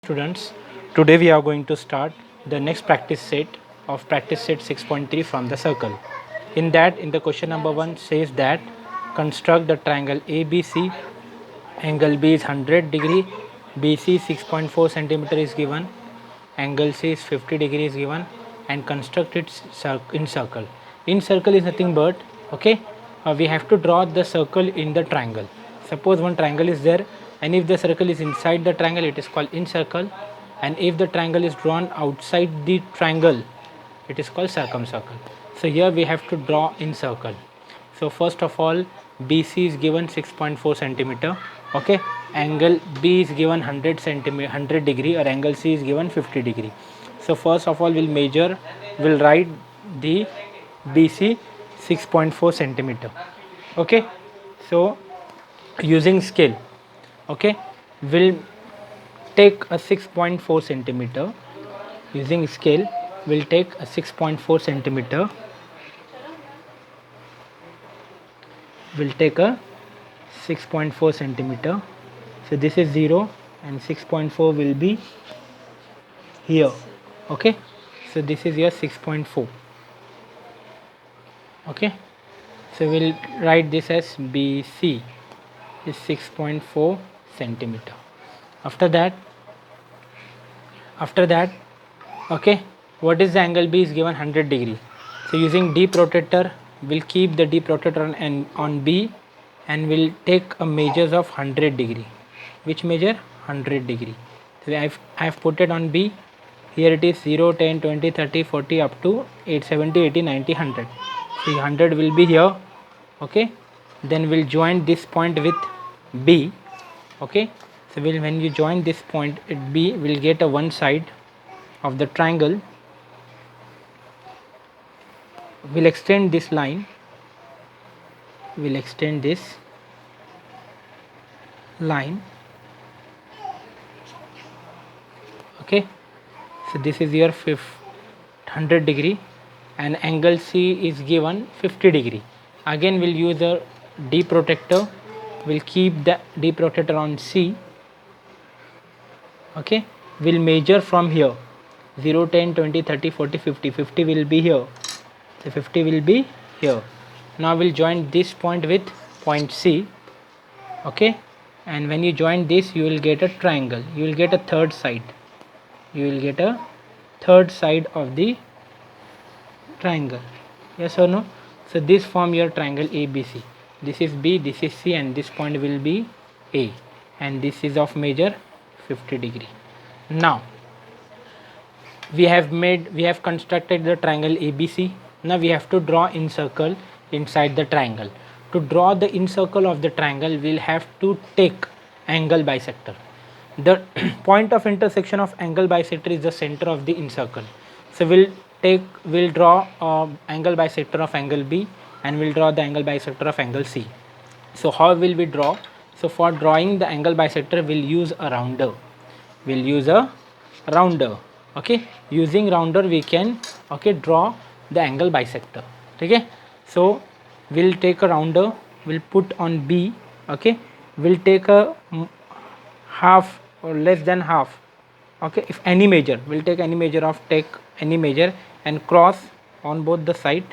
Students, today we are going to start the next practice set of practice set 6.3 from the circle. In the question number 1 says that construct the triangle ABC, angle B is 100 degree, BC 6.4 centimeter is given, angle C is 50 degree is given, and construct it in circle. In circle is nothing but we have to draw the circle in the triangle. Suppose one triangle is there, and if the circle is inside the triangle, it is called in circle, and if the triangle is drawn outside the triangle, it is called circumcircle. So here we have to draw in circle. So first of all, BC is given 6.4 centimeter. Okay, angle B is given 100 centimeter, 100 degree, or angle C is given 50 degree. So first of all, we'll write the BC 6.4 centimeter. Okay, so using scale, okay, we'll take a 6.4 centimeter. Using scale, we'll take a 6.4 centimeter. We'll take a 6.4 centimeter. So this is 0 and 6.4 will be here. Okay, so this is your 6.4. Okay, so we'll write this as BC is 6.4 centimeter. After that, okay, what is the angle B is given 100 degree. So using D protractor, we'll keep the D protractor on B, and we'll take a measures of 100 degree. Which measure? 100 degree. So I've put it on B. Here it is 0, 10, 20, 30, 40 up to 870, 80, 90, 100. So 100 will be here. Okay, then we'll join this point with B. Okay, so when you join this point at B, we'll get a one side of the triangle. We'll extend this line. We'll extend this line. Okay, so this is your 100 degree, and angle C is given 50 degree. Again we'll use a D protractor. We'll keep the D protractor on C. Okay, we'll measure from here 0, 10, 20, 30, 40, 50. 50 will be here. So 50 will be here. Now we'll join this point with point C. Okay, and when you join this, you will get a triangle. You will get a third side. You will get a third side of the triangle. Yes or no? So this form your triangle ABC. This is B, this is C, and this point will be A, and this is of measure 50 degree. Now we have constructed the triangle ABC. Now we have to draw in circle inside the triangle. To draw the in circle of the triangle, we'll have to take angle bisector. The point of intersection of angle bisector is the center of the in circle. So we'll draw angle bisector of angle B, and we'll draw the angle bisector of angle C. So how will we draw? So for drawing the angle bisector, we'll use a rounder. Okay, using rounder we can draw the angle bisector. Okay, so we'll take a rounder. We'll put on B. Okay, we'll take a half or less than half. Okay, if any measure, we'll take any measure and cross on both the side,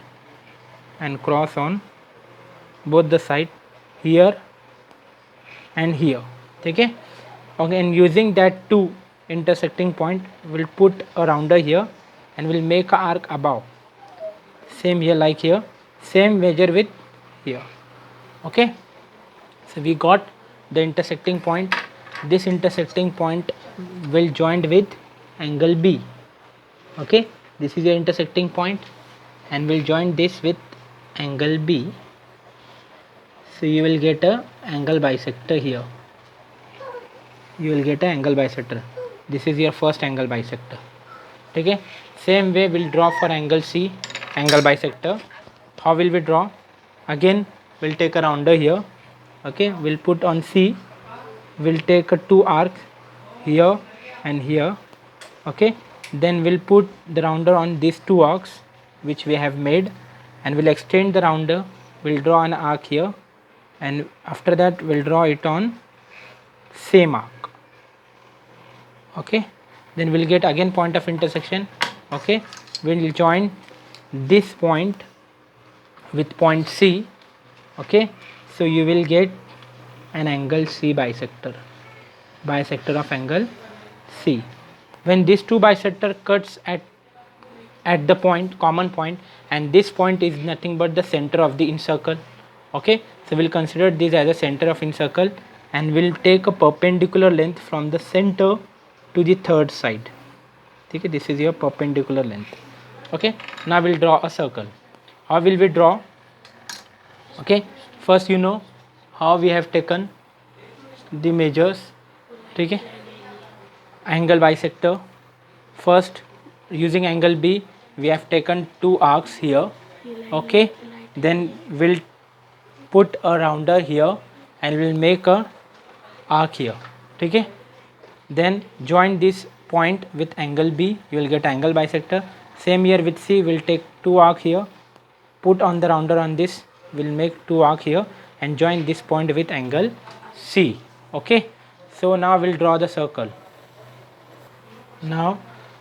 here and here. Okay, and using that two intersecting point, we'll put a rounder here, and we'll make an arc above. Same here, like here, same measure with here. Okay, so we got the intersecting point. This intersecting point will joined with angle B. Okay, this is your intersecting point, and we'll join this with angle B. So you will get a angle bisector here. This is your first angle bisector. Okay, same way we'll draw for angle C, angle bisector. How will we draw? Again we'll take a rounder here. Okay, we'll put on C. We'll take a two arcs here and here. Okay, then we'll put the rounder on these two arcs which we have made, and we'll extend the rounder. We'll draw an arc here, and after that we'll draw it on same arc. Okay, then we'll get again point of intersection. Okay, we'll join this point with point C. Okay, so you will get an angle C bisector of angle C. When these two bisector cuts at the point, common point, and this point is nothing but the center of the incircle. Okay, so we'll consider this as a center of incircle, and we'll take a perpendicular length from the center to the third side. Okay, this is your perpendicular length. Okay, now we'll draw a circle. How will we draw? Okay, first you know how we have taken the measures. Okay, angle bisector. First, using angle B, we have taken two arcs here. Okay, then we'll put a rounder here and we'll make a arc here. Okay, then join this point with angle B, you will get angle bisector. Same here with C, we'll take two arc here, put on the rounder on this, we'll make two arc here and join this point with angle C. Okay, so now we'll draw the circle. Now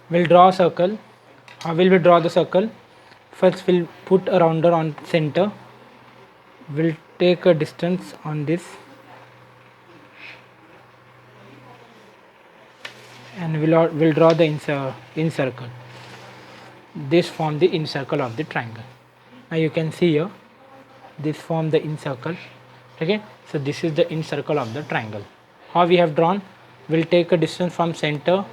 we'll draw a circle. How will we draw the circle? First we'll put a rounder on center, we'll take a distance on this and we'll draw the incircle. This form the incircle of the triangle. Now you can see here, this form the incircle. Okay, so this is the incircle of the triangle. How we have drawn? We'll take a distance from center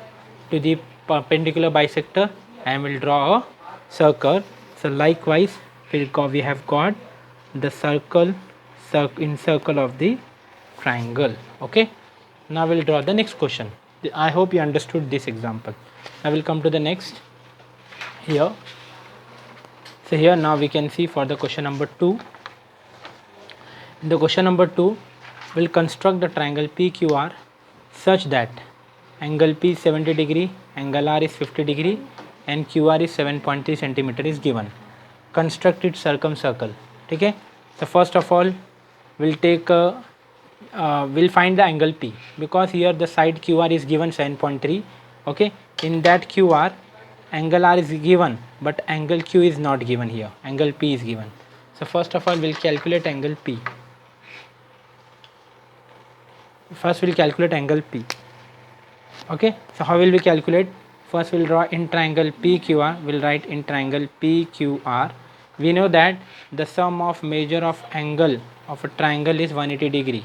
to the perpendicular bisector and we'll draw a circle. So likewise we have got the incircle of the triangle. Okay, now we'll draw the next question. I hope you understood this example. Now we'll come to the next here. So here now we can see for the question number 2. In the question number 2, we'll construct the triangle PQR such that angle P is 70 degree, angle R is 50 degree and QR is 7.3 centimeter is given. Construct its circumcircle. Okay, so first of all we'll take we'll find the angle P, because here the side QR is given 7.3. okay, in that QR angle R is given but angle Q is not given here, angle P is given. So first of all we'll calculate angle P. First we'll calculate angle P. Okay, so how will we calculate? First we'll draw in triangle PQR, we'll write in triangle PQR. We know that the sum of measure of angle of a triangle is 180 degree.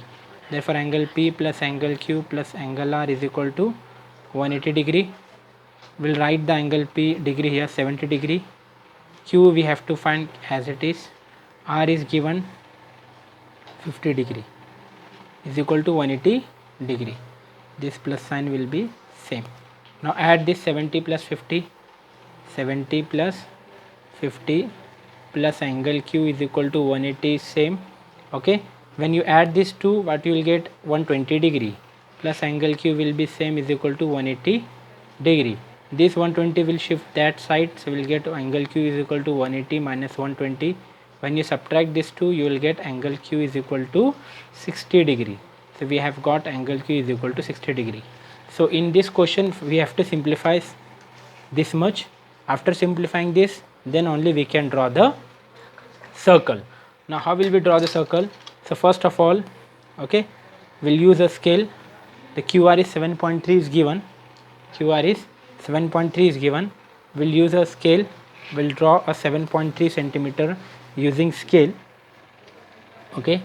Therefore angle P plus angle Q plus angle R is equal to 180 degree. We'll write the angle P degree here 70 degree. Q we have to find as it is. R is given 50 degree is equal to 180 degree. This plus sign will be same. Now add this 70 plus 50, 70 plus 50 plus angle Q is equal to 180 same. Okay, when you add these two, what you will get? 120 degree plus angle Q will be same is equal to 180 degree. This 120 will shift that side, so we will get angle Q is equal to 180 minus 120. When you subtract these two, you will get angle Q is equal to 60 degree. So we have got angle Q is equal to 60 degree. So in this question we have to simplify this much. After simplifying this, then only we can draw the circle. Now how will we draw the circle? So first of all, okay, we'll use a scale. The QR is 7.3 is given. QR is 7.3 is given. We'll use a scale. We'll draw a 7.3 centimeter using scale. Okay,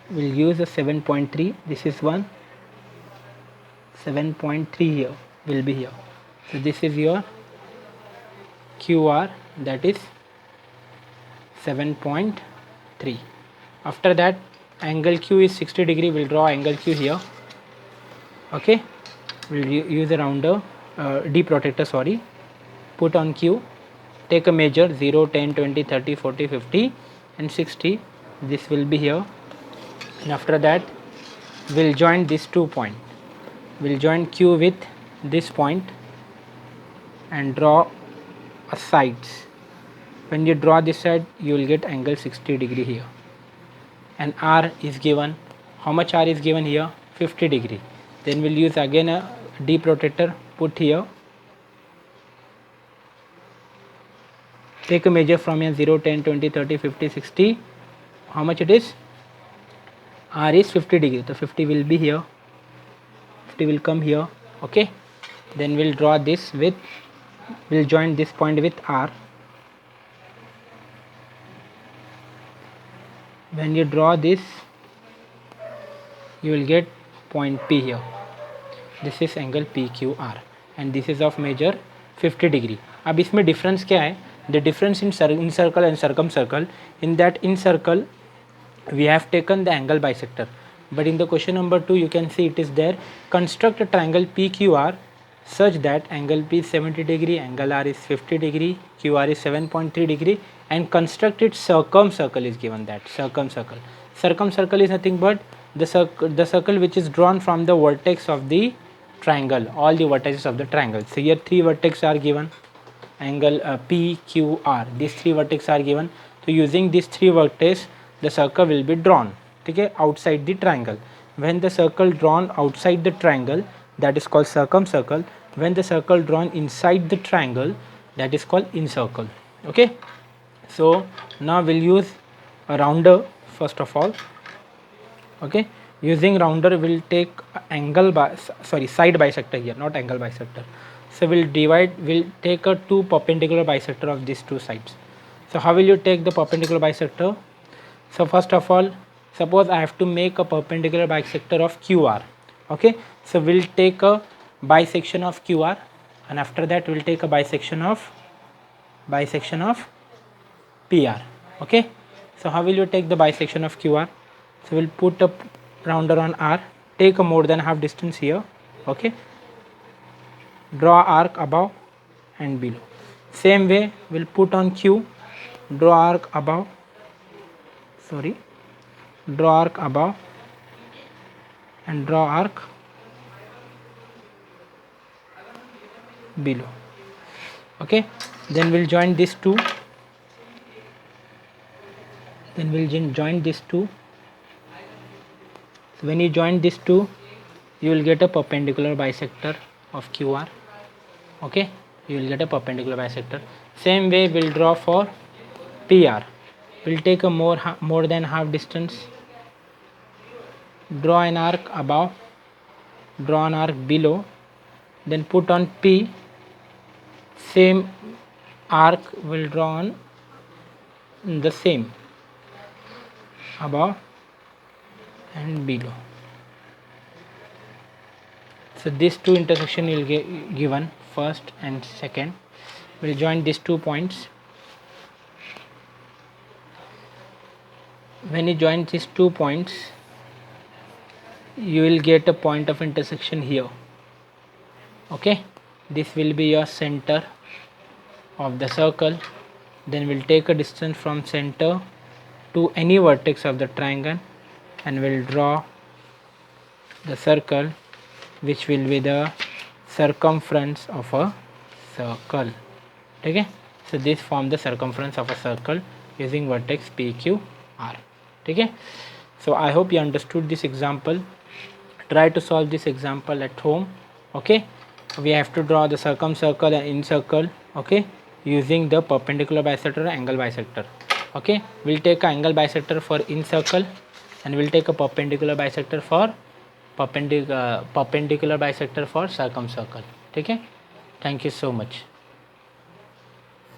we'll use a 7.3. This is one. 7.3 here will be here. So this is your QR, that is 7.3. After that angle Q is 60 degree. We'll draw angle Q here. Okay, we'll use a rounder, D protector, sorry. Put on Q, take a measure 0, 10, 20, 30, 40, 50 and 60. This will be here. And after that we'll join these 2 points. We'll join Q with this point and draw a sides. When you draw this side, you will get angle 60 degree here. And R is given. How much R is given here? 50 degree. Then we'll use again a D protector, put here, take a measure from here 0, 10, 20, 30, 50, 60. How much it is? R is 50 degree, so 50 will be here, 50 will come here. Okay, then we'll draw this with, we'll join this point with R. When you draw this, you will get point P here. This is angle PQR and this is of measure 50 degree. अब इसमें difference क्या है? The difference in circle and circumcircle, in that in circle we have taken the angle bisector, but in the question number 2 you can see it is there. Construct a triangle PQR such that angle P is 70 degree, angle R is 50 degree, QR is 7.3 degree, and construct its circumcircle is given. That circumcircle is nothing but the circle which is drawn from the vertex of the triangle, all the vertices of the triangle. So here 3 vertices are given, angle P, Q, R, these 3 vertices are given. So using these 3 vertices the circle will be drawn, okay, outside the triangle. When the circle drawn outside the triangle, that is called circumcircle. When the circle drawn inside the triangle, that is called incircle. Okay, so now we'll use a rounder first of all. Okay, using rounder we'll take side bisector here, not angle bisector. So we'll take a 2 perpendicular bisector of these 2 sides. So how will you take the perpendicular bisector? So first of all, suppose I have to make a perpendicular bisector of QR. Okay, so we'll take a bisection of QR, and after that we'll take a bisection of PR. Okay, so how will you take the bisection of QR? So we'll put a rounder on R, take a more than half distance here. Okay, draw arc above and below. Same way we'll put on Q, draw arc above and draw arc below. Okay, then we'll join these two. So when you join these two, you will get a perpendicular bisector of QR. Okay, you will get a perpendicular bisector. Same way we'll draw for PR. We'll take a more than half distance, draw an arc above, draw an arc below, then put on P. Same arc will draw on the same above and below. So these 2 intersection will get given, first and second. We'll join these 2 points. When you join these 2 points, you will get a point of intersection here. Okay, this will be your center of the circle. Then we'll take a distance from center to any vertex of the triangle and we'll draw the circle which will be the circumference of a circle. Okay, so this forms the circumference of a circle using vertex PQR. Okay, so I hope you understood this example. Try to solve this example at home. Okay, we have to draw the circumcircle and incircle, okay, using the perpendicular bisector and angle bisector. Okay, we'll take an angle bisector for incircle and we'll take a perpendicular bisector for circumcircle. Okay, thank you so much.